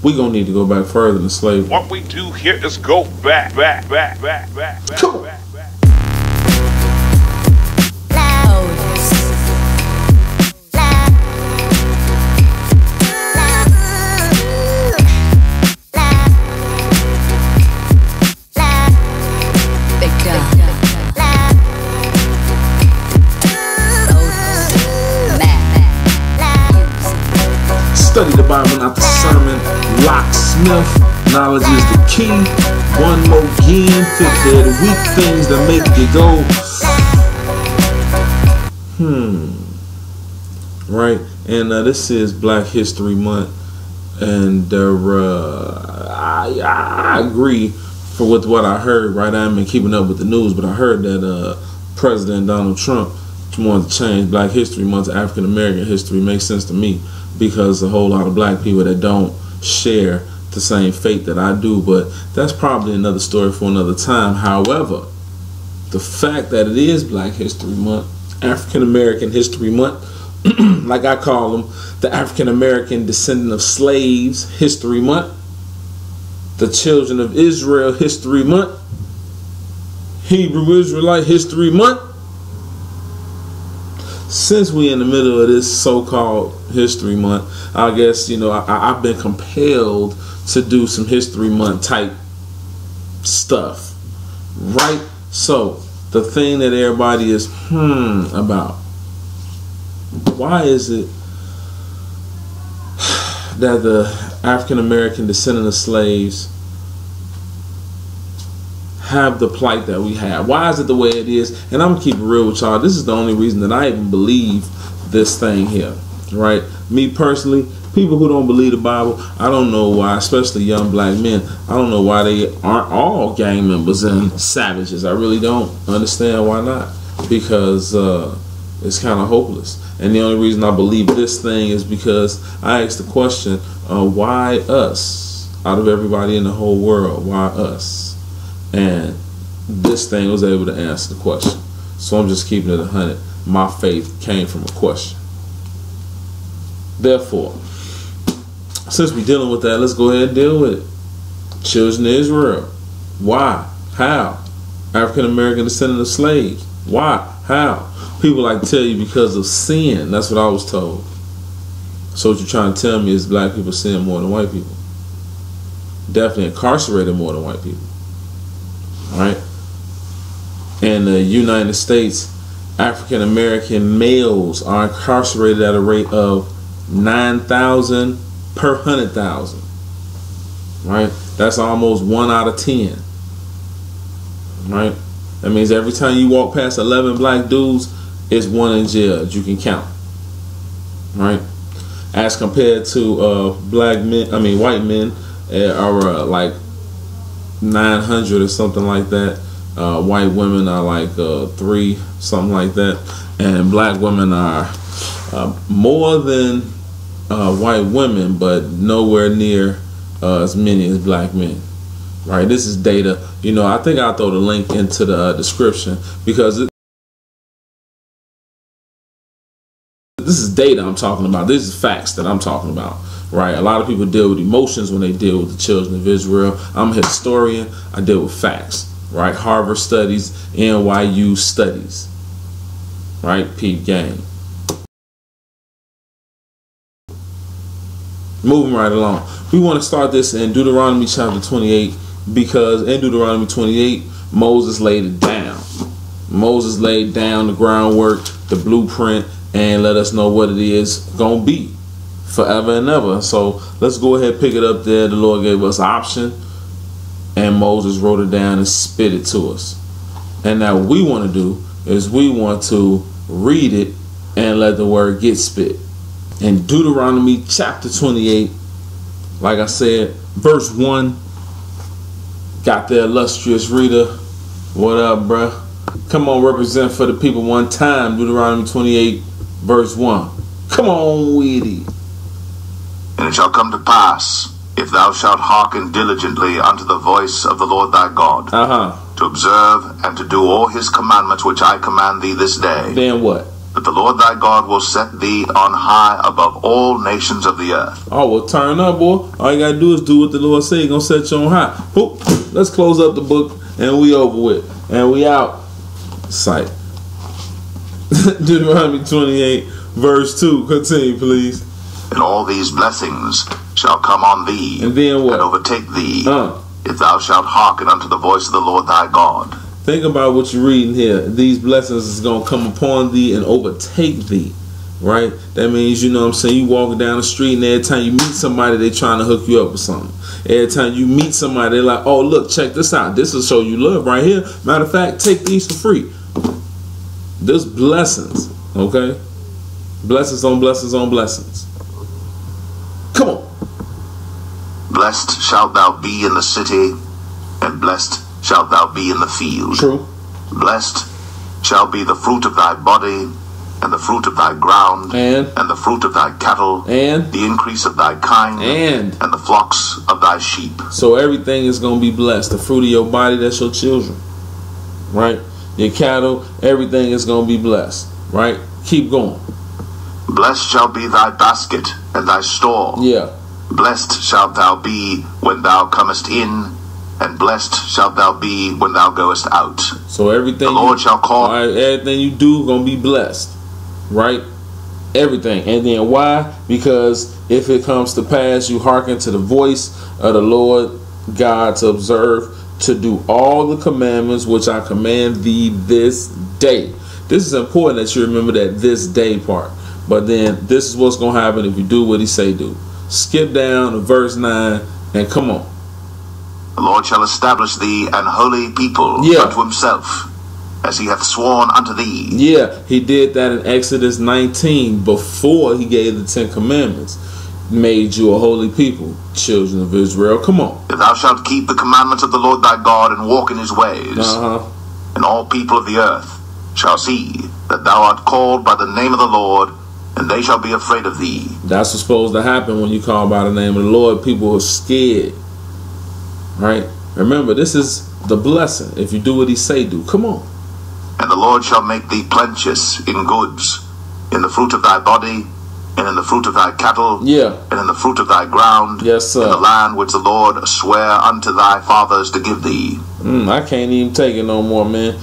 we gonna need to go back further than slavery. What we do here is go back. Come on. Study the Bible, not the sermon. LOCKSMIF, knowledge is the key. One more again, fit there the weak things that make you go, right? And this is Black History Month, and I agree with what I heard. Right, I haven't been keeping up with the news, but I heard that President Donald Trump wanted to change Black History Month to African American history. Makes sense to me, because a whole lot of black people that don't share the same fate that I do, but that's probably another story for another time. However, the fact that it is Black History Month, African American History Month, like I call them, the African American Descendant of Slaves History Month, the Children of Israel History Month, Hebrew Israelite History Month. Since we in the middle of this so-called History Month, I guess, you know, I've been compelled to do some History Month type stuff, right? So the thing that everybody is about, why is it that the African American descendant of slaves have the plight that we have? Why is it the way it is? And I'm gonna keep it real with y'all. This is the only reason that I even believe this thing here, right? Me personally, people who don't believe the Bible, I don't know why, especially young black men, I don't know why they aren't all gang members and savages. I really don't understand why not, because it's kind of hopeless. And the only reason I believe this thing is because I asked the question, why us? Out of everybody in the whole world, why us? And this thing was able to answer the question. So I'm just keeping it 100. My faith came from a question. Therefore, since we're dealing with that, let's go ahead and deal with it. Children of Israel. Why? How? African American descendant of slaves. Why? How? People like to tell you because of sin. That's what I was told. So what you're trying to tell me is black people sin more than white people. Definitely incarcerated more than white people. Right? In the United States, African American males are incarcerated at a rate of 9,000 per 100,000. Right? That's almost 1 out of 10. Right? That means every time you walk past 11 black dudes, it's 1 in jail that you can count. Right? As compared to white men are like 900 or something like that. White women are like 3, something like that, and black women are more than white women, but nowhere near as many as black men. Right? This is data. You know, I think I'll throw the link into the description, because this is data I'm talking about. This is facts that I'm talking about. Right? A lot of people deal with emotions when they deal with the children of Israel. I'm a historian. I deal with facts. Right? Harvard studies, NYU studies. Right? Peep gang. Moving right along. We want to start this in Deuteronomy chapter 28, because in Deuteronomy 28, Moses laid it down. Moses laid down the groundwork, the blueprint, and let us know what it is going to be forever and ever. So let's go ahead and pick it up there. The Lord gave us option, and Moses wrote it down and spit it to us. And now what we want to do is we want to read it and let the word get spit. In Deuteronomy chapter 28, like I said, verse 1, got the illustrious reader. What up, bruh? Come on, represent for the people one time. Deuteronomy 28, verse 1. Come on, Weedy. And it shall come to pass, if thou shalt hearken diligently unto the voice of the Lord thy God, to observe and to do all his commandments which I command thee this day, then what? that the Lord thy God will set thee on high above all nations of the earth. Oh, well, turn up, boy. All you gotta do is do what the Lord say. He's gonna set you on high. Boop. Let's close up the book and we over with. And we out. Sight. Deuteronomy 28, verse 2. Continue, please. And all these blessings shall come on thee, and then what? And overtake thee, if thou shalt hearken unto the voice of the Lord thy God. Think about what you're reading here. These blessings is going to come upon thee and overtake thee, right? That means, you know what I'm saying, you walking down the street and every time you meet somebody, they trying to hook you up with something. Every time you meet somebody, they're like, oh, look, check this out. This will show you love right here. Matter of fact, take these for free. There's blessings, okay? Blessings on blessings on blessings. Come on. Blessed shalt thou be in the city, and blessed shalt thou be in the field. True. Blessed shall be the fruit of thy body, and the fruit of thy ground, and the fruit of thy cattle, and the increase of thy kind, and the flocks of thy sheep. So everything is going to be blessed. The fruit of your body, that's your children, right? Your cattle, everything is going to be blessed, right? Keep going. Blessed shall be thy basket and thy store. Yeah. Blessed shalt thou be when thou comest in, and blessed shalt thou be when thou goest out. So everything the Lord shall call. Everything you do gonna be blessed, right? Everything. And then why? Because if it comes to pass, you hearken to the voice of the Lord God to observe, to do all the commandments which I command thee this day. This is important that you remember that this day part. But then this is what's gonna happen if you do what he say do. Skip down to verse 9 and come on. The Lord shall establish thee an holy people unto himself, as he hath sworn unto thee. Yeah, he did that in Exodus 19 before he gave the 10 commandments. Made you a holy people, children of Israel. Come on. If thou shalt keep the commandments of the Lord thy God and walk in his ways, and all people of the earth shall see that thou art called by the name of the Lord, and they shall be afraid of thee. That's what's supposed to happen when you call by the name of the Lord. People are scared, right? Remember, this is the blessing. If you do what he say do, come on. And the Lord shall make thee plenteous in goods, in the fruit of thy body, and in the fruit of thy cattle, and in the fruit of thy ground, yes, sir, in the land which the Lord sware unto thy fathers to give thee. I can't even take it no more, man.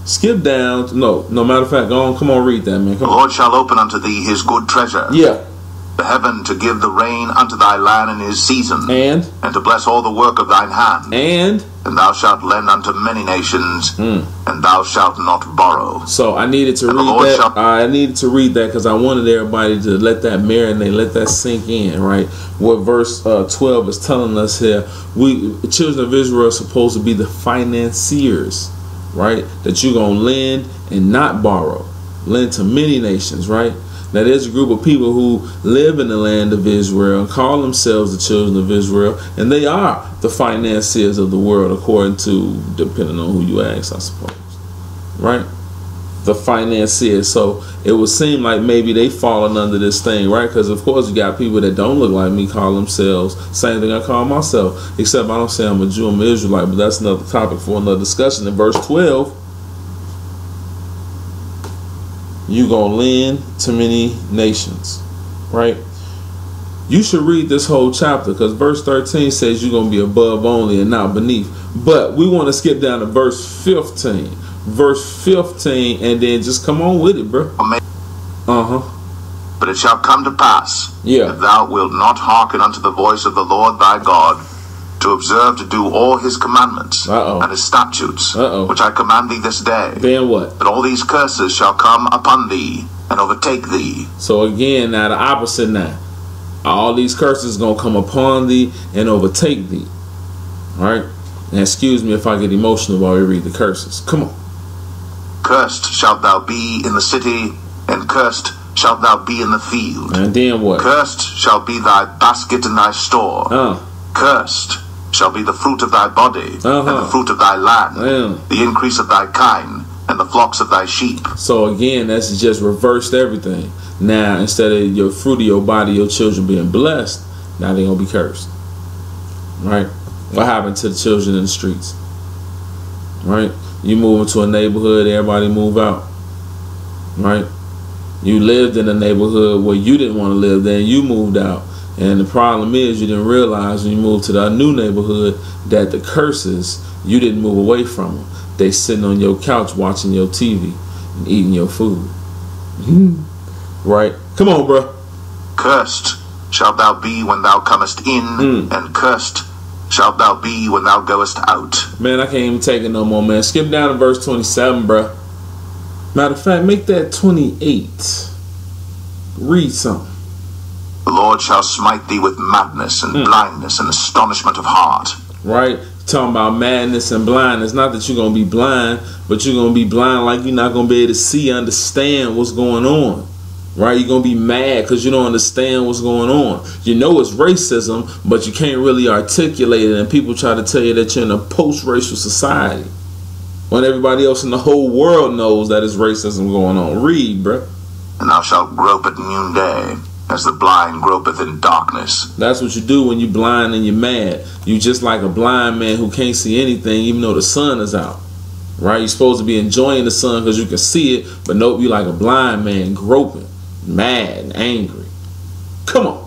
Skip down. No matter of fact, go on, come on, read that, man. Come on. The Lord shall open unto thee his good treasure. The heaven to give the rain unto thy land in his season. And to bless all the work of thine hand. And thou shalt lend unto many nations, and thou shalt not borrow. So I needed to read that. I needed to read that because I wanted everybody to let that marinate, let that sink in, right? What verse 12 is telling us here. We, the children of Israel, are supposed to be the financiers, right? That you're going to lend and not borrow. Lend to many nations, right? Now there's a group of people who live in the land of Israel and call themselves the children of Israel, and they are the financiers of the world, according to, depending on who you ask, I suppose, right? The financiers. So it would seem like maybe they falling under this thing, right? Because of course you got people that don't look like me call themselves, same thing I call myself, except I don't say I'm a Jew, I'm an Israelite, but that's another topic for another discussion. In verse 12, you gonna lend to many nations, right? You should read this whole chapter because verse 13 says you're gonna be above only and not beneath. But we want to skip down to verse 15. Verse 15, and then just come on with it, bro. But it shall come to pass, if thou wilt not hearken unto the voice of the Lord thy God, to observe to do all his commandments and his statutes, which I command thee this day. Then what? That all these curses shall come upon thee and overtake thee. So again, now the opposite now. All these curses gonna come upon thee and overtake thee. Alright? And excuse me if I get emotional while we read the curses. Come on. Cursed shalt thou be in the city, and cursed shalt thou be in the field. And then what? Cursed shall be thy basket and thy store. Cursed shall be the fruit of thy body, and the fruit of thy land, the increase of thy kind, and the flocks of thy sheep. So again, that's just reversed everything. Now, instead of your fruit of your body, your children being blessed, now they're going to be cursed. Right? What happened to the children in the streets? Right? You move into a neighborhood, everybody move out. Right? You lived in a neighborhood where you didn't want to live there, and you moved out. And the problem is, you didn't realize when you moved to that new neighborhood that the curses, you didn't move away from them. They sitting on your couch watching your TV and eating your food. Right? Come on, bro. Cursed shalt thou be when thou comest in, and cursed shalt thou be when thou goest out. Man, I can't even take it no more, man. Skip down to verse 27, bro. Matter of fact, make that 28. Read something. The Lord shall smite thee with madness and blindness and astonishment of heart. Right? Talking about madness and blindness. Not that you're going to be blind, but you're going to be blind like you're not going to be able to see, understand what's going on. Right? You're going to be mad because you don't understand what's going on. You know it's racism, but you can't really articulate it, and people try to tell you that you're in a post-racial society when everybody else in the whole world knows that it's racism going on. Read, bruh. And thou shalt grope at noonday, as the blind gropeth in darkness. That's what you do when you're blind and you're mad. You just like a blind man who can't see anything even though the sun is out. Right? You're supposed to be enjoying the sun because you can see it, but nope, you like a blind man groping, mad and angry. Come on.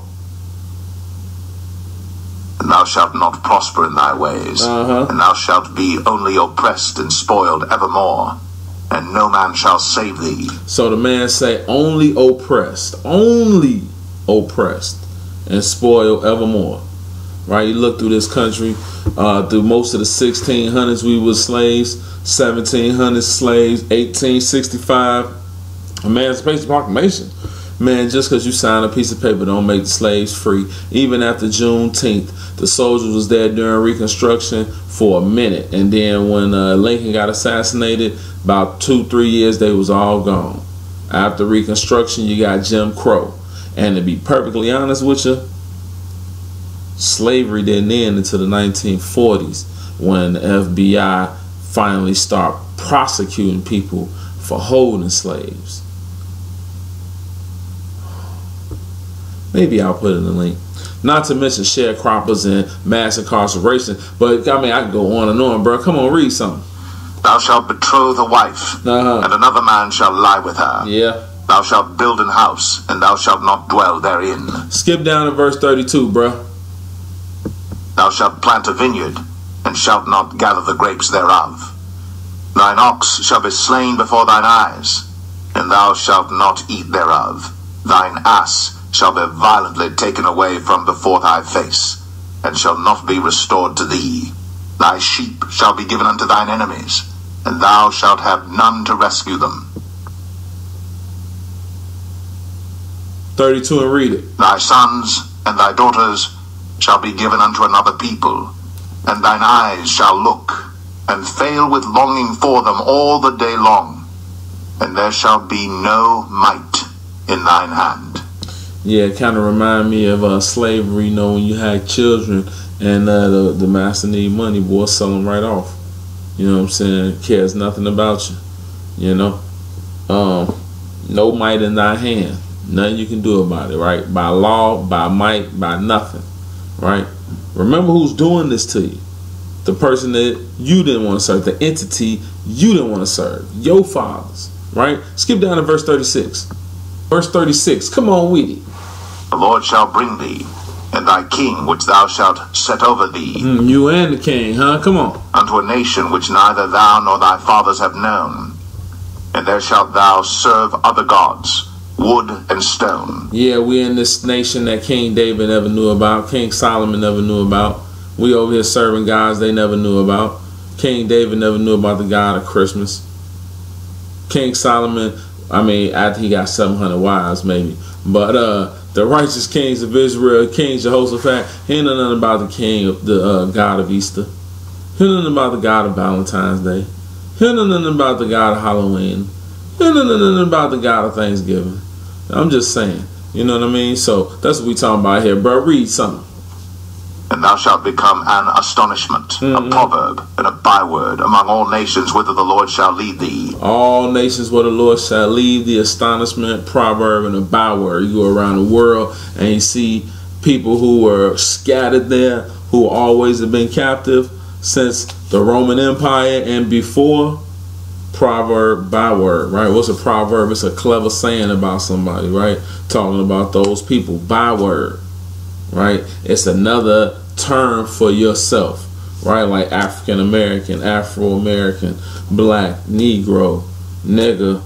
And thou shalt not prosper in thy ways, and thou shalt be only oppressed and spoiled evermore, and no man shall save thee. So the man say, only oppressed, and spoiled evermore. Right? You look through this country, through most of the 1600s we were slaves, 1700s slaves, 1865 Emancipation Proclamation. Man, just because you sign a piece of paper don't make the slaves free. Even after Juneteenth, the soldiers was there during Reconstruction for a minute, and then when Lincoln got assassinated, about 2-3 years they was all gone. After Reconstruction, you got Jim Crow, and to be perfectly honest with you, slavery didn't end until the 1940s when the FBI finally started prosecuting people for holding slaves. Maybe I'll put in the link. Not to mention sharecroppers and mass incarceration. But, I mean, I can go on and on, bro. Come on, read something. Thou shalt betroth a wife, and another man shall lie with her. Yeah. Thou shalt build an house, and thou shalt not dwell therein. Skip down to verse 32, bro. Thou shalt plant a vineyard, and shalt not gather the grapes thereof. Thine ox shall be slain before thine eyes, and thou shalt not eat thereof. Thine ass shall be violently taken away from before thy face, and shall not be restored to thee. Thy sheep shall be given unto thine enemies, and thou shalt have none to rescue them. 32 and read it. Thy sons and thy daughters shall be given unto another people, and thine eyes shall look, and fail with longing for them all the day long, and there shall be no might in thine hand. Yeah, it kind of remind me of slavery, you know, when you had children and the master need money, boy, sell them right off. You know what I'm saying? Cares nothing about you. You know? No might in thy hand. Nothing you can do about it, right? By law, by might, by nothing, right? Remember who's doing this to you. The person that you didn't want to serve, the entity you didn't want to serve, your fathers, right? Skip down to verse 36. Verse 36, come on with it. The Lord shall bring thee, and thy king which thou shalt set over thee. You and the king, huh? Come on. Unto a nation which neither thou nor thy fathers have known. And there shalt thou serve other gods, wood and stone. Yeah, we in this nation that King David never knew about, King Solomon never knew about. We over here serving gods they never knew about. King David never knew about the God of Christmas. King Solomon, I mean, after he got 700 wives maybe. But the righteous kings of Israel, King Jehoshaphat, he didn't know nothing about the king of the God of Easter. He didn't know nothing about the God of Valentine's Day. He didn't know nothing about the God of Halloween. He didn't know nothing about the God of Thanksgiving. I'm just saying, you know what I mean? So that's what we talking about here, bro. Read something. And thou shalt become an astonishment, a proverb, and a byword among all nations whither the Lord shall lead thee. All nations where the Lord shall lead thee, astonishment, proverb, and a byword. You go around the world and you see people who were scattered there, who always have been captive since the Roman Empire and before. proverb by word, right? What's a proverb? It's a clever saying about somebody, right? Talking about those people by word, right? It's another term for yourself, right? Like African American, Afro American, black, Negro, nigga,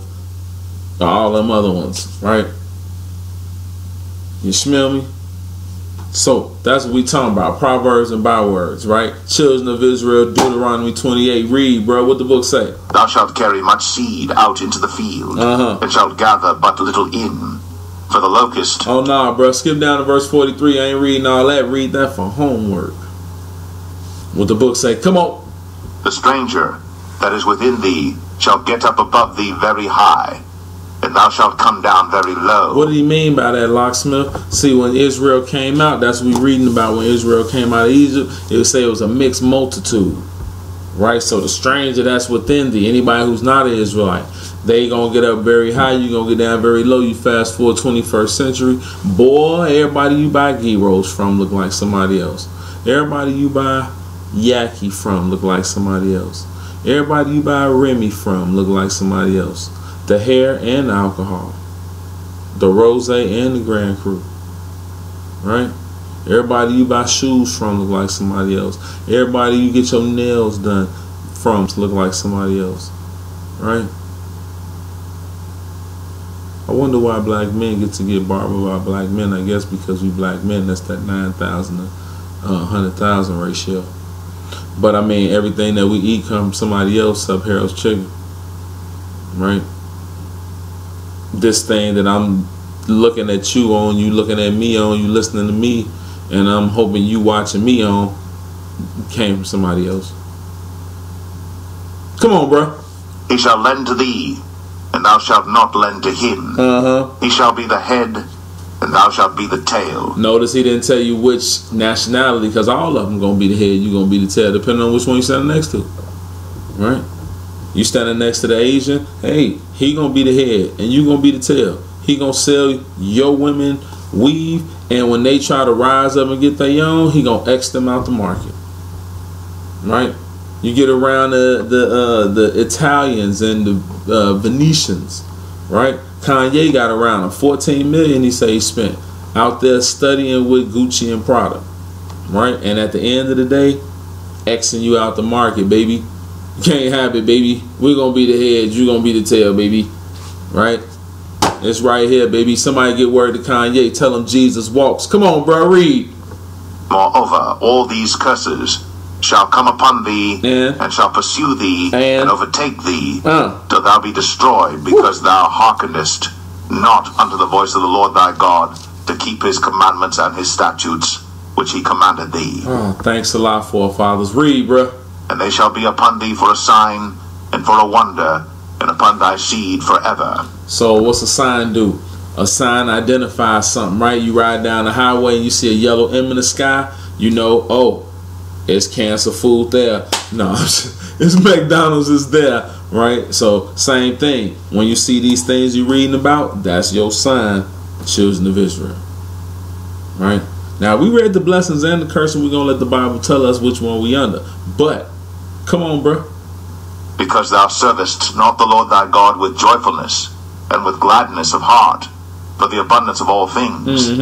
all them other ones, right? You smell me? So that's what we talking about, proverbs and bywords, right? Children of Israel, Deuteronomy 28. Read, bro. What the book say? Thou shalt carry much seed out into the field, and shalt gather but little in. For the locust. Oh nah, bro. Skip down to verse 43. I ain't reading all that. Read that for homework. What the book say? Come on. The stranger that is within thee shall get up above thee very high, and thou shalt come down very low. What did he mean by that, Locksmith? See, when Israel came out, that's what we're reading about. When Israel came out of Egypt, it would say it was a mixed multitude, right? So the stranger that's within thee, anybody who's not an Israelite, they gonna get up very high, you gonna get down very low. You fast forward 21st century, boy, everybody you buy gyros from look like somebody else. Everybody you buy Yaki from look like somebody else. Everybody you buy Remy from look like somebody else. The hair and the alcohol, the rose and the Grand Cru, right? Everybody you buy shoes from look like somebody else. Everybody you get your nails done from look like somebody else, right? I wonder why black men get to get barbered by black men. I guess because we black men, that's that 9,000 to 100,000 ratio. But I mean, everything that we eat comes from somebody else, up Harold's Chicken, right? This thing that I'm looking at you on, you looking at me on, you listening to me, and I'm hoping you watching me on, came from somebody else. Come on, bro. He shall lend to thee, and thou shalt not lend to him. He shall be the head, and thou shalt be the tail. Notice he didn't tell you which nationality, because all of them going to be the head, you going to be the tail, depending on which one you're standing next to, right? You standing next to the Asian, hey, he gonna be the head and you gonna be the tail. He gonna sell your women weave, and when they try to rise up and get their own, he gonna X them out the market, right? You get around the Italians and the Venetians, right? Kanye got around them. 14 million he say he spent out there studying with Gucci and Prada, right? And at the end of the day, Xing you out the market, baby. You can't have it, baby. We're gonna be the head, you're gonna be the tail, baby. Right? It's right here, baby. Somebody get word to Kanye, tell him Jesus walks. Come on, bro, read. Moreover, all these curses shall come upon thee, and shall pursue thee, and overtake thee, till thou be destroyed, because thou hearkenest not unto the voice of the Lord thy God, to keep his commandments and his statutes, which he commanded thee. Thanks a lot, forefathers. Read, bro. And they shall be upon thee for a sign and for a wonder, and upon thy seed forever. So what's a sign do? A sign identifies something, right? You ride down the highway and you see a yellow M in the sky, you know, oh, it's cancer food there. No, it's McDonald's is there, right? So same thing. When you see these things you're reading about, that's your sign, children of Israel, right? Now, we read the blessings and the curse, and we're going to let the Bible tell us which one we under. But, come on, bro. Because thou servest not the Lord thy God with joyfulness and with gladness of heart, for the abundance of all things.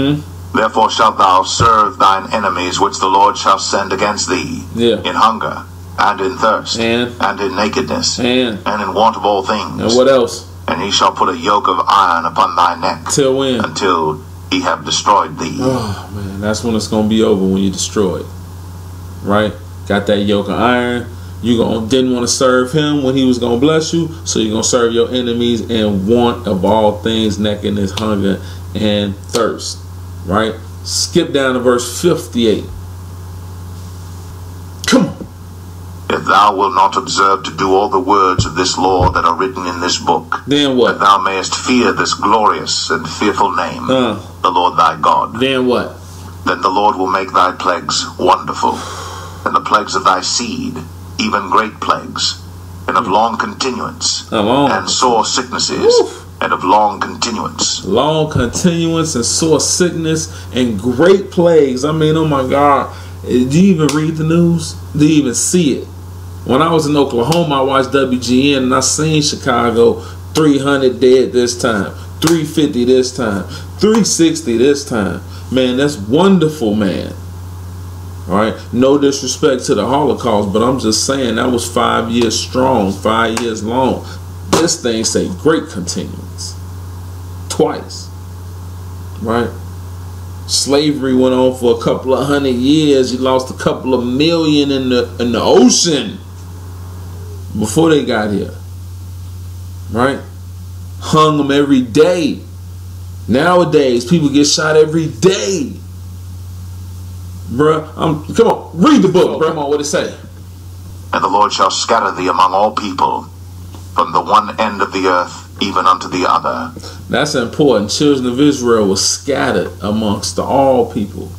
Therefore shalt thou serve thine enemies, which the Lord shall send against thee, in hunger, and in thirst, and in nakedness, and in want of all things. And what else? And he shall put a yoke of iron upon thy neck. Till when? Until he have destroyed thee. Oh man, that's when it's gonna be over, when you destroy it. Right? Got that yoke of iron. You didn't want to serve him when he was gonna bless you, so you're gonna serve your enemies in want of all things, nakedness, hunger, and thirst. Right? Skip down to verse 58. Come on. If thou wilt not observe to do all the words of this law that are written in this book, then what? That thou mayest fear this glorious and fearful name, the Lord thy God. Then what? Then the Lord will make thy plagues wonderful, and the plagues of thy seed, even great plagues, and of long continuance, and sore sicknesses, and of long continuance. Long continuance and sore sickness and great plagues. I mean, oh my God. Do you even read the news? Do you even see it? When I was in Oklahoma, I watched WGN and I seen Chicago 300 dead this time, 350 this time, 360 this time. Man, that's wonderful, man. All right, no disrespect to the Holocaust, but I'm just saying that was 5 years strong, 5 years long. This thing say great continuance. Twice. Right? Slavery went on for a couple of 100 years. You lost a couple of million in the ocean before they got here. Right? Hung them every day. Nowadays, people get shot every day. Bruh, come on, read the book, bruh. Come on, what it say? And the Lord shall scatter thee among all people, from the one end of the earth even unto the other. That's important. Children of Israel were scattered amongst all people.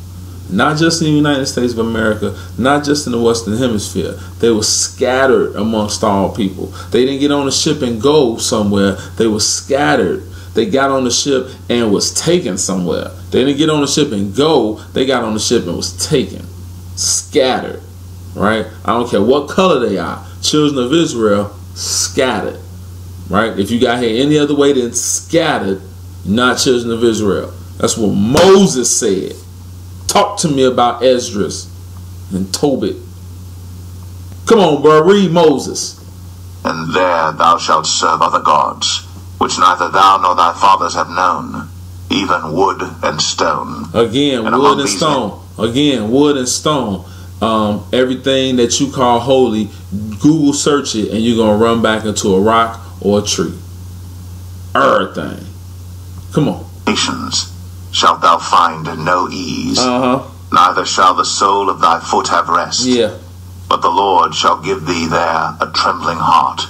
Not just in the United States of America, not just in the Western Hemisphere. They were scattered amongst all people. They didn't get on a ship and go somewhere. They were scattered. They got on the ship and was taken somewhere. They didn't get on the ship and go. They got on the ship and was taken. Scattered. Right? I don't care what color they are. Children of Israel, scattered. Right? If you got here any other way than scattered, not children of Israel. That's what Moses said. Talk to me about Esdras and Tobit. Come on, bro. Read Moses. And there thou shalt serve other gods, which neither thou nor thy fathers have known, even wood and stone. Again, wood and stone. Again, wood and stone. Everything that you call holy, Google search it, and you're going to run back into a rock or a tree. Everything. Come on. Nations shalt thou find no ease. Neither shall the sole of thy foot have rest. Yeah. But the Lord shall give thee there a trembling heart,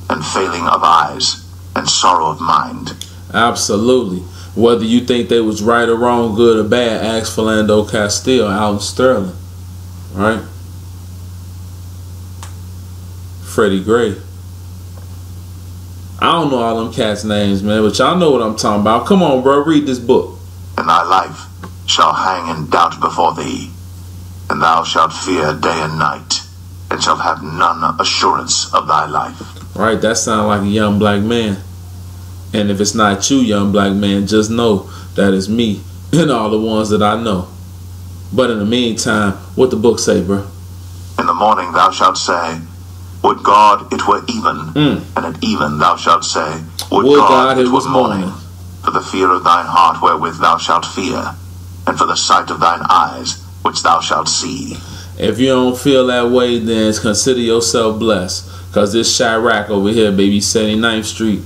and failing of eyes, and sorrow of mind. Absolutely. Whether you think they was right or wrong, good or bad, ask Philando Castile out in Sterling. Right? Freddie Gray. I don't know all them cats' names, man, but y'all know what I'm talking about. Come on, bro, read this book. And thy life shall hang in doubt before thee, and thou shalt fear day and night, and shalt have none assurance of thy life. Right, that sounds like a young black man. And if it's not you, young black man, just know that it's me and all the ones that I know. But in the meantime, what the book say, bro? In the morning thou shalt say, would God it were even, and at even thou shalt say, would God it was morning. For the fear of thine heart wherewith thou shalt fear, and for the sight of thine eyes which thou shalt see. If you don't feel that way, then consider yourself blessed. Because this Chirac over here, baby, 79th Street,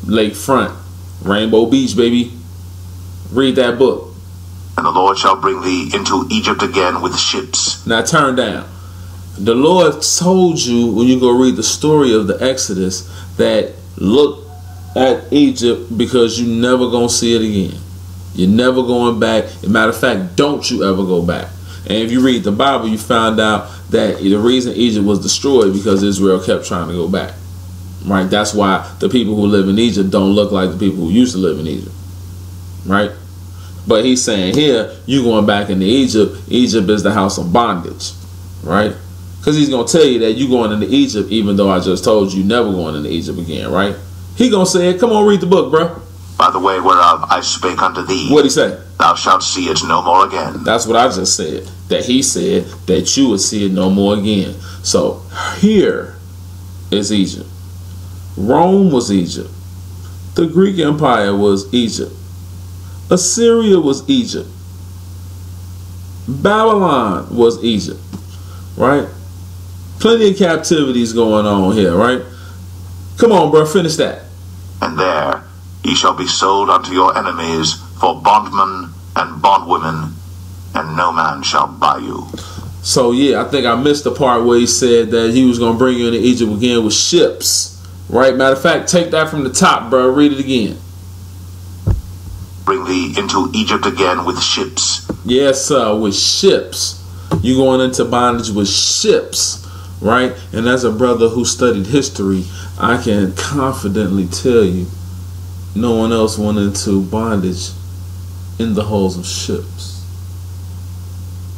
Lakefront, Rainbow Beach, baby. Read that book. And the Lord shall bring thee into Egypt again with ships. Now turn down. The Lord told you when you go read the story of the Exodus that look at Egypt because you never gonna see it again. You're never going back. As a matter of fact, don't you ever go back. And if you read the Bible, you find out that the reason Egypt was destroyed because Israel kept trying to go back. Right? That's why the people who live in Egypt don't look like the people who used to live in Egypt. Right? But he's saying here, you going back into Egypt. Egypt is the house of bondage. Right? Because he's going to tell you that you going into Egypt even though I just told you never going into Egypt again. Right? He going to say it. Come on, read the book, bro. By the way whereof I spake unto thee. What'd he say? Thou shalt see it no more again. That's what I just said. That he said that you would see it no more again. So here is Egypt. Rome was Egypt. The Greek Empire was Egypt. Assyria was Egypt. Babylon was Egypt. Right? Plenty of captivities going on here, right? Come on, bro, finish that. And there ye shall be sold unto your enemies for bondmen and bondwomen, and no man shall buy you. So yeah, I think I missed the part where he said that he was going to bring you into Egypt again with ships. Right? Matter of fact, take that from the top, bro. Read it again. Bring thee into Egypt again with ships. Yes, sir, with ships. You going into bondage with ships. Right? And as a brother who studied history, I can confidently tell you no one else went into bondage in the hulls of ships.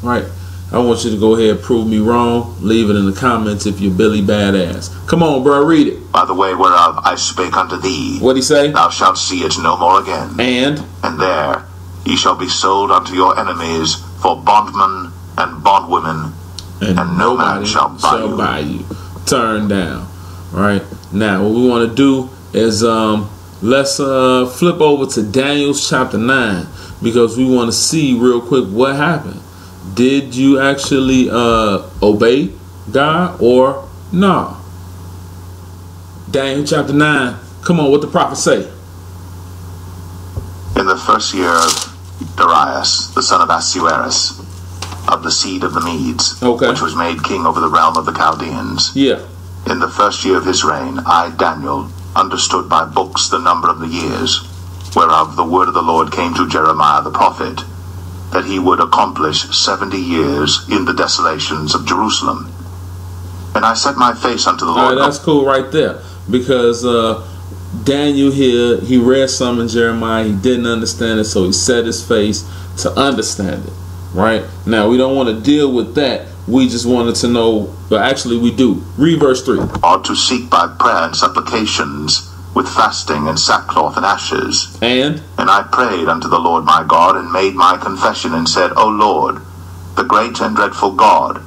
Right? I want you to go ahead and prove me wrong. Leave it in the comments if you're Billy Badass. Come on, bro, read it. By the way whereof I spake unto thee, what'd he say? Thou shalt see it no more again. And there ye shall be sold unto your enemies for bondmen and bondwomen, and no man shall buy you. Turn down. All right. Now, what we want to do is let's flip over to Daniel chapter 9, because we want to see real quick what happened. Did you actually obey God or no? Daniel chapter 9. Come on, what the prophet say? In the first year of Darius, the son of Ahasuerus, of the seed of the Medes, which was made king over the realm of the Chaldeans. Yeah. In the first year of his reign, I, Daniel, understood by books the number of the years, whereof the word of the Lord came to Jeremiah the prophet, that he would accomplish 70 years in the desolations of Jerusalem. And I set my face unto the Lord. All right, that's cool right there, because Daniel here, he read some in Jeremiah, he didn't understand it, so he set his face to understand it. Right? Now, we don't want to deal with that. We just wanted to know, but actually we do. Read verse 3. Or to seek by prayer and supplications with fasting and sackcloth and ashes. And I prayed unto the Lord my God, and made my confession, and said, O Lord, the great and dreadful God,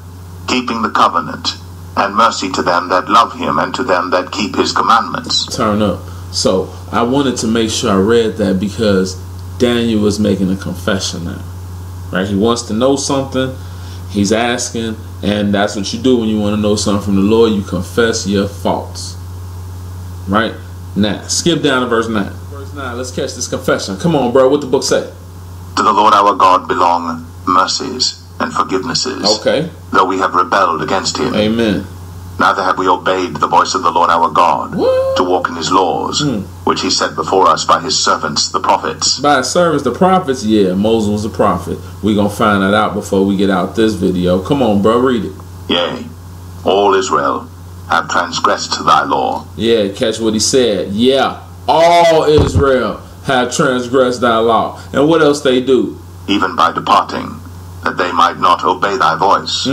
keeping the covenant, and mercy to them that love him, and to them that keep his commandments. Turn up. So, I wanted to make sure I read that, because Daniel was making a confession now. Right? He wants to know something. He's asking, and that's what you do when you want to know something from the Lord. You confess your faults. Right? Now, skip down to verse 9. Verse 9, let's catch this confession. Come on, bro. What the book say? To the Lord our God belong mercies and forgivenesses. Okay. Though we have rebelled against him. Amen. Neither have we obeyed the voice of the Lord our God, to walk in his laws, which he set before us by his servants, the prophets. By his servants, the prophets? Yeah, Moses was a prophet. We're going to find that out before we get out this video. Come on, bro, read it. Yea, all Israel have transgressed thy law. Yeah, catch what he said. Yeah, all Israel have transgressed thy law. And what else they do? Even by departing, that they might not obey thy voice.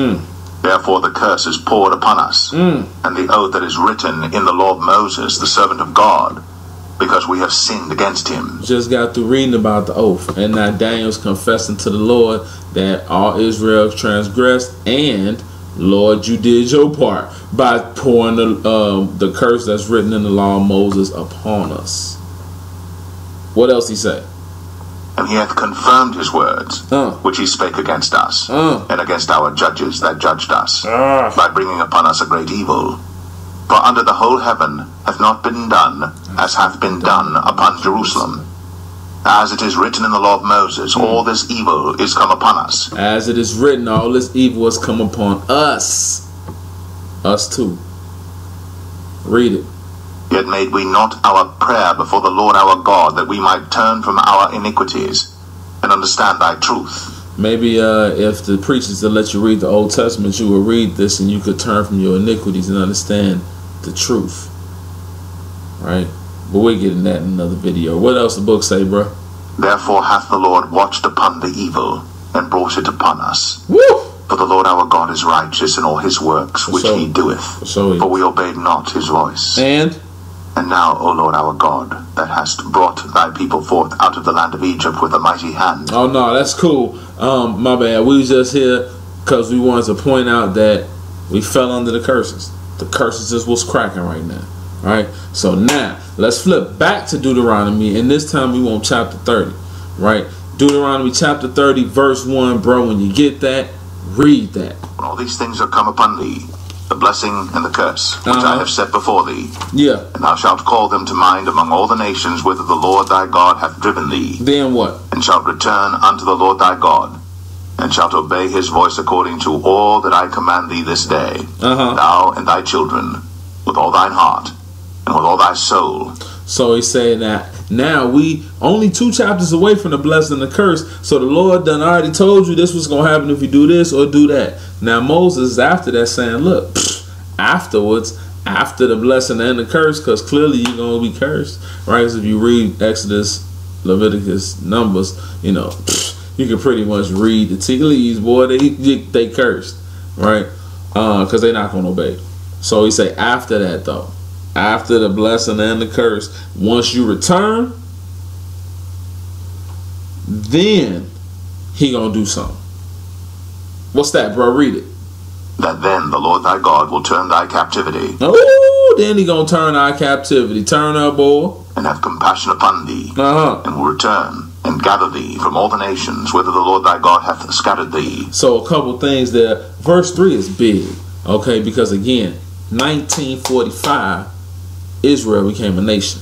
Therefore the curse is poured upon us, and the oath that is written in the law of Moses, the servant of God, because we have sinned against him. Just got through reading about the oath, and now Daniel's confessing to the Lord that all Israel transgressed, and Lord, you did your part by pouring the curse that's written in the law of Moses upon us. What else he say? And he hath confirmed his words, which he spake against us, and against our judges that judged us, by bringing upon us a great evil. For under the whole heaven hath not been done, as hath been done upon Jerusalem. As it is written in the law of Moses, all this evil is come upon us. As it is written, all this evil has come upon us. Us too. Read it. Yet made we not our prayer before the Lord our God, that we might turn from our iniquities, and understand thy truth. Maybe if the preachers that let you read the Old Testament, you will read this and you could turn from your iniquities and understand the truth. Right? But we'll get in that in another video. What else the book say, bro? Therefore hath the Lord watched upon the evil, and brought it upon us. Woo! For the Lord our God is righteous in all his works which he doeth. For we obeyed not his voice. And now, O Lord our God, that hast brought thy people forth out of the land of Egypt with a mighty hand. Oh no, that's cool. My bad. We was just here because we wanted to point out that we fell under the curses. The curses is what's cracking right now. Alright? So now, let's flip back to Deuteronomy, and this time we want chapter 30. Right? Deuteronomy chapter 30, verse 1, bro. When you get that, read that. When all these things are come upon thee, the blessing and the curse, which I have set before thee. Yeah. And thou shalt call them to mind among all the nations whither the Lord thy God hath driven thee. Then what? And shalt return unto the Lord thy God, and shalt obey his voice according to all that I command thee this day, thou and thy children, with all thine heart, and with all thy soul. So he's saying that now we only 2 chapters away from the blessing and the curse. So the Lord done already told you this was going to happen if you do this or do that. Now Moses is after that saying, look, afterwards, after the blessing and the curse, because clearly you're going to be cursed. Right? Because if you read Exodus, Leviticus, Numbers, you're You can pretty much read the tea leaves, boy. They cursed, right? Because they're not going to obey. So he say after that, though, after the blessing and the curse, once you return, then he gonna do something. What's that, bro? Read it. That then the Lord thy God will turn thy captivity. Oh, then he gonna turn our captivity. Turn up, boy. And have compassion upon thee. And will return and gather thee from all the nations whither the Lord thy God hath scattered thee. So a couple things there. Verse 3 is big, okay? Because again, 1945, Israel became a nation.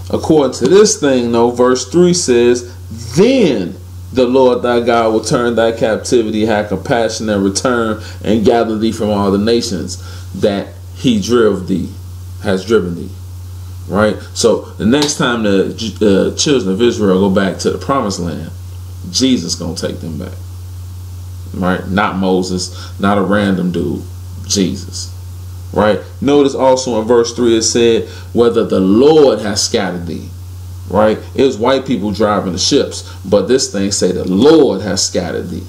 According to this thing, though, verse 3 says, then the Lord thy God will turn thy captivity, have compassion, and return and gather thee from all the nations that he has driven thee. Right? So the next time the children of Israel go back to the promised land, Jesus gonna take them back. Right? Not Moses, not a random dude. Jesus. Right? Notice also in verse 3 it said, whether the Lord has scattered thee. Right? It was white people driving the ships, but this thing say the Lord has scattered thee.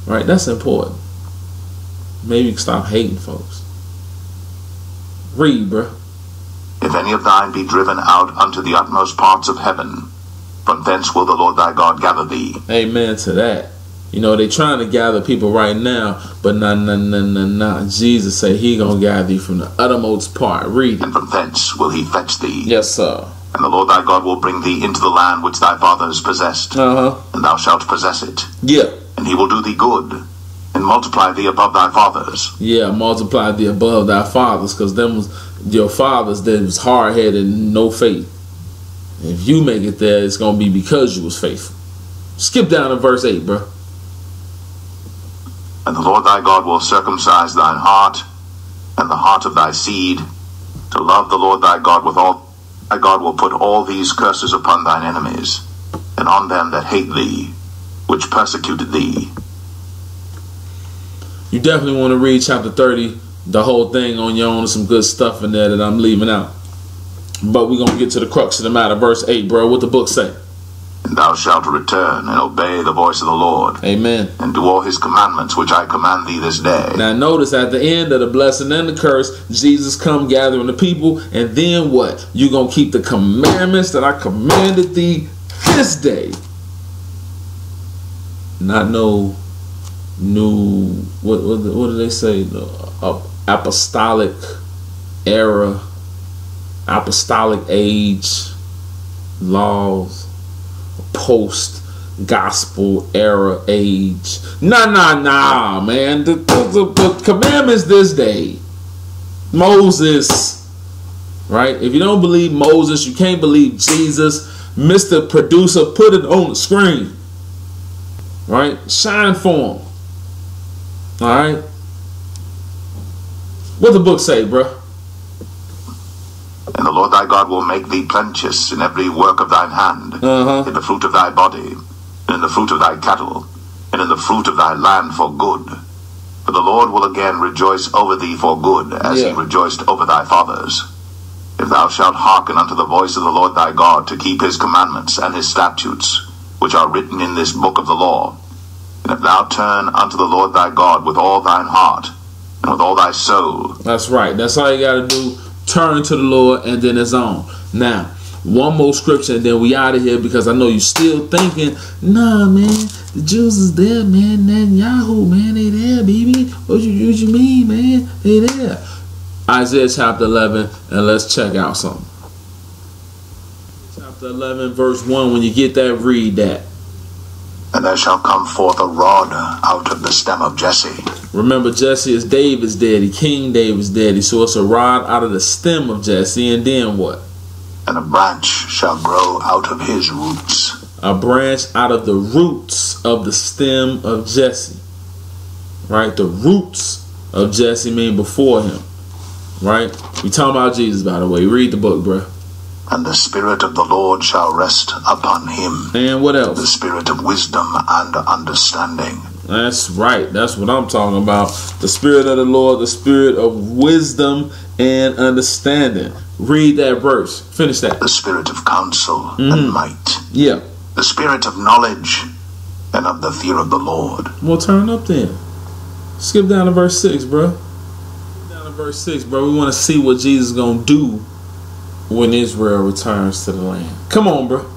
Right? That's important. Maybe you can stop hating folks. Read, bro. If any of thine be driven out unto the utmost parts of heaven, from thence will the Lord thy God gather thee. Amen to that. You know, they trying to gather people right now, but nah. Jesus say he gonna gather thee from the uttermost part. Read it. And from thence will he fetch thee. Yes, sir. And the Lord thy God will bring thee into the land which thy fathers possessed. And thou shalt possess it. Yeah. And he will do thee good, and multiply thee above thy fathers. Yeah, multiply thee above thy fathers, because them was your fathers that was hard-headed and no faith. If you make it there, it's gonna be because you was faithful. Skip down to verse 8, bro. And the Lord thy God will circumcise thine heart, and the heart of thy seed, to love the Lord thy God with all. Thy God will put all these curses upon thine enemies, and on them that hate thee, which persecuted thee. You definitely want to read chapter 30, the whole thing on your own. There's some good stuff in there that I'm leaving out. But we're going to get to the crux of the matter. Verse 8, bro. What the book say? And thou shalt return and obey the voice of the Lord. Amen. And do all his commandments which I command thee this day. Now notice at the end of the blessing and the curse, Jesus come gathering the people. And then what? You're going to keep the commandments that I commanded thee this day. Not no new, what do they say? Apostolic era, apostolic age, laws, post gospel era age. Nah, man. The commandments this day. Moses, right? If you don't believe Moses, you can't believe Jesus. Mr. Producer, put it on the screen. Right? Shine for him. Alright? What the book say, bro? And the Lord thy God will make thee plenteous in every work of thine hand, in the fruit of thy body, and in the fruit of thy cattle, and in the fruit of thy land for good. For the Lord will again rejoice over thee for good, as he rejoiced over thy fathers. If thou shalt hearken unto the voice of the Lord thy God, to keep his commandments and his statutes, which are written in this book of the law, and if thou turn unto the Lord thy God with all thine heart, and with all thy soul. That's right. That's all you got to do. Turn to the Lord, and then it's on. Now, one more scripture, and then we out of here, because I know you still thinking, nah, man, the Jews is there, man. Netanyahu, man, they there, baby. What you mean, man? They there. Isaiah chapter 11, and let's check out something. Chapter 11, verse 1. When you get that, read that. And there shall come forth a rod out of the stem of Jesse. Remember, Jesse is David's daddy, King David's daddy. So it's a rod out of the stem of Jesse. And then what? And a branch shall grow out of his roots. A branch out of the roots of the stem of Jesse. Right? The roots of Jesse mean before him. Right? We talking about Jesus, by the way. Read the book, bro. And the Spirit of the Lord shall rest upon him. And what else? The Spirit of wisdom and understanding. That's right. That's what I'm talking about. The Spirit of the Lord, the Spirit of wisdom and understanding. Read that verse. Finish that. The spirit of counsel and might. Yeah. The spirit of knowledge and of the fear of the Lord. Well, turn up then. Skip down to verse 6, bro. Down to verse 6, bro. We want to see what Jesus is going to do when Israel returns to the land. Come on, bro.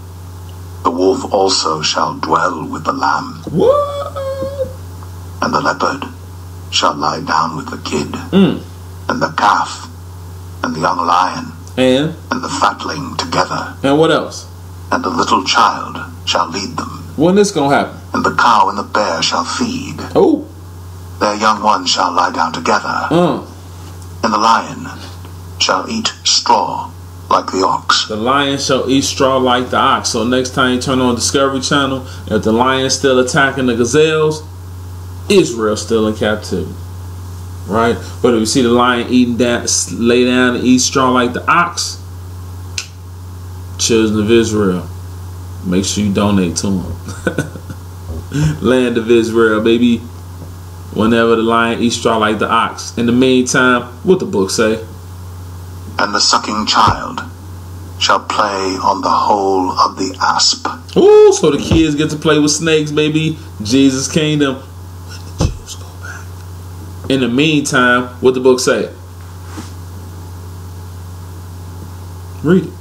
The wolf also shall dwell with the lamb. What? And the leopard shall lie down with the kid. And the calf and the young lion and the fatling together. And what else? And the little child shall lead them. When this gonna happen? And the cow and the bear shall feed. Oh. Their young ones shall lie down together. And the lion shall eat straw like the ox. The lion shall eat straw like the ox. So next time you turn on Discovery Channel, if the lion's still attacking the gazelles, Israel's still in captivity. Right? But if you see the lion eating that, lay down and eat straw like the ox, children of Israel, make sure you donate to them. Land of Israel, baby. Whenever the lion eats straw like the ox. In the meantime, what the book say? And the sucking child shall play on the hole of the asp. Ooh, so the kids get to play with snakes, baby. Jesus' kingdom. When the Jews go back. In the meantime, what the book say? Read it.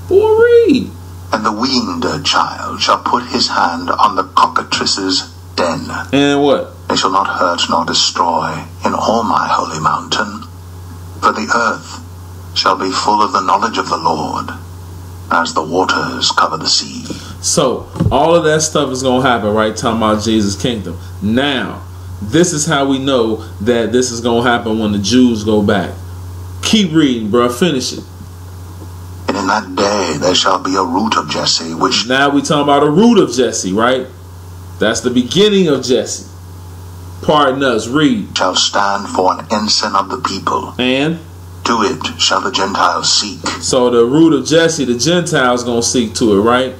Boy, read. And the weaned child shall put his hand on the cockatrice's den. And what? They shall not hurt nor destroy in all my holy mountain. For the earth shall be full of the knowledge of the Lord, as the waters cover the sea. So, all of that stuff is going to happen, right? Talking about Jesus' kingdom. Now, this is how we know that this is going to happen when the Jews go back. Keep reading, bro. Finish it. And in that day there shall be a root of Jesse, which... Now we talking about a root of Jesse, right? That's the beginning of Jesse. Pardon us, read. Shall stand for an ensign of the people. And? To it shall the Gentiles seek. So the root of Jesse, the Gentiles going to seek to it, right?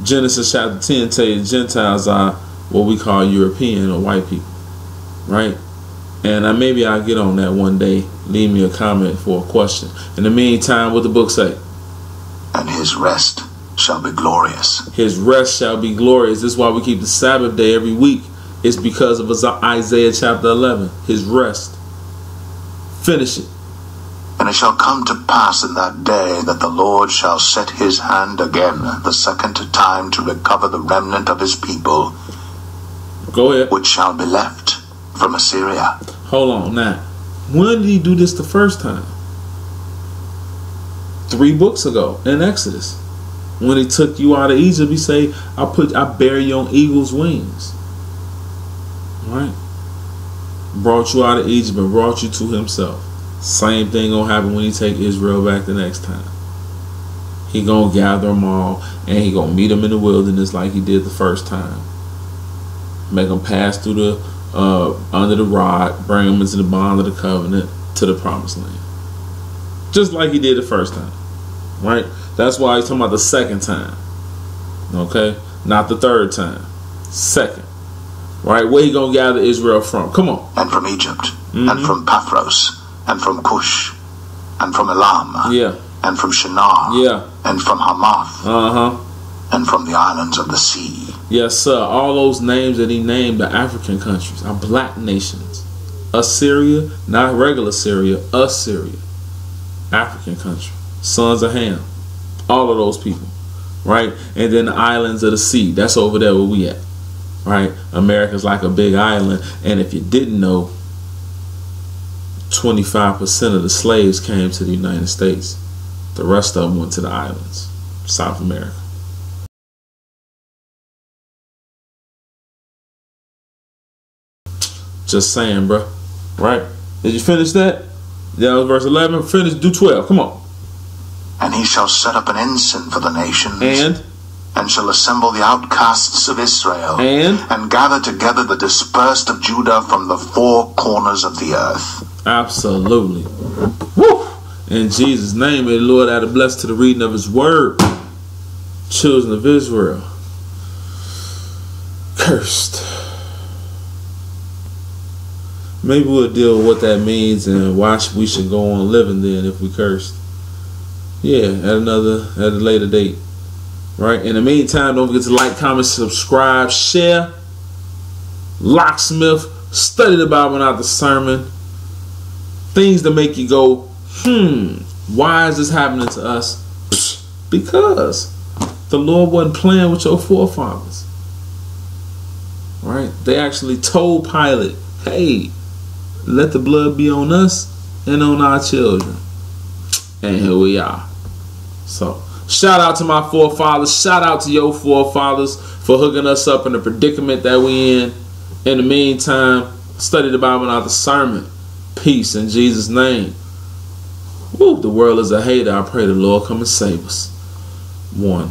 Genesis chapter 10 tell you the Gentiles are what we call European or white people, right? And maybe I'll get on that one day. Leave me a comment for a question. In the meantime, what the book say? And his rest shall be glorious. His rest shall be glorious. This is why we keep the Sabbath day every week. It's because of Isaiah chapter 11. His rest. Finish it. And it shall come to pass in that day that the Lord shall set his hand again the second time to recover the remnant of his people. Go ahead. Which shall be left from Assyria. Hold on now. When did he do this the first time? 3 books ago in Exodus. When he took you out of Egypt, he say, I bear you on eagle's wings. Right? Brought you out of Egypt and brought you to himself. Same thing gonna happen when he take Israel back the next time. He gonna gather them all and he gonna meet them in the wilderness like he did the first time. Make them pass through the under the rod, bring them into the bond of the covenant to the promised land. Just like he did the first time. Right? That's why he's talking about the second time. Okay? Not the third time. Second. Right? Where he gonna gather Israel from? Come on. And from Egypt. And from Pathros. And from Cush. And from Elam. Yeah. And from Shinar. Yeah. And from Hamath. Uh-huh. And from the islands of the sea. Yes, sir. All those names that he named, the African countries, are black nations. Assyria, not regular Syria, Assyria. African country. Sons of Ham. All of those people. Right? And then the islands of the sea. That's over there where we at. Right? America's like a big island. And if you didn't know, 25% of the slaves came to the United States. The rest of them went to the islands. South America. Just saying, bro. Right? Did you finish that? That was verse 11. Finish. Do 12. Come on. And he shall set up an ensign for the nations. And shall assemble the outcasts of Israel. And gather together the dispersed of Judah from the 4 corners of the earth. Absolutely. Woo! In Jesus' name, may the Lord add a blessing to the reading of his word. Children of Israel. Cursed. maybe we'll deal with what that means and why we should go on living then if we cursed. Yeah, at a later date. Right? In the meantime, don't forget to like, comment, subscribe, share. Locksmith, study the Bible, not the sermon. Things that make you go, why is this happening to us? Because the Lord wasn't playing with your forefathers. Right? They actually told Pilate, hey, let the blood be on us and on our children. And here we are. So, shout out to my forefathers. Shout out to your forefathers for hooking us up in the predicament that we in. In the meantime, study the Bible, not the sermon. Peace in Jesus' name. Woo, the world is a hater. I pray the Lord come and save us. 1.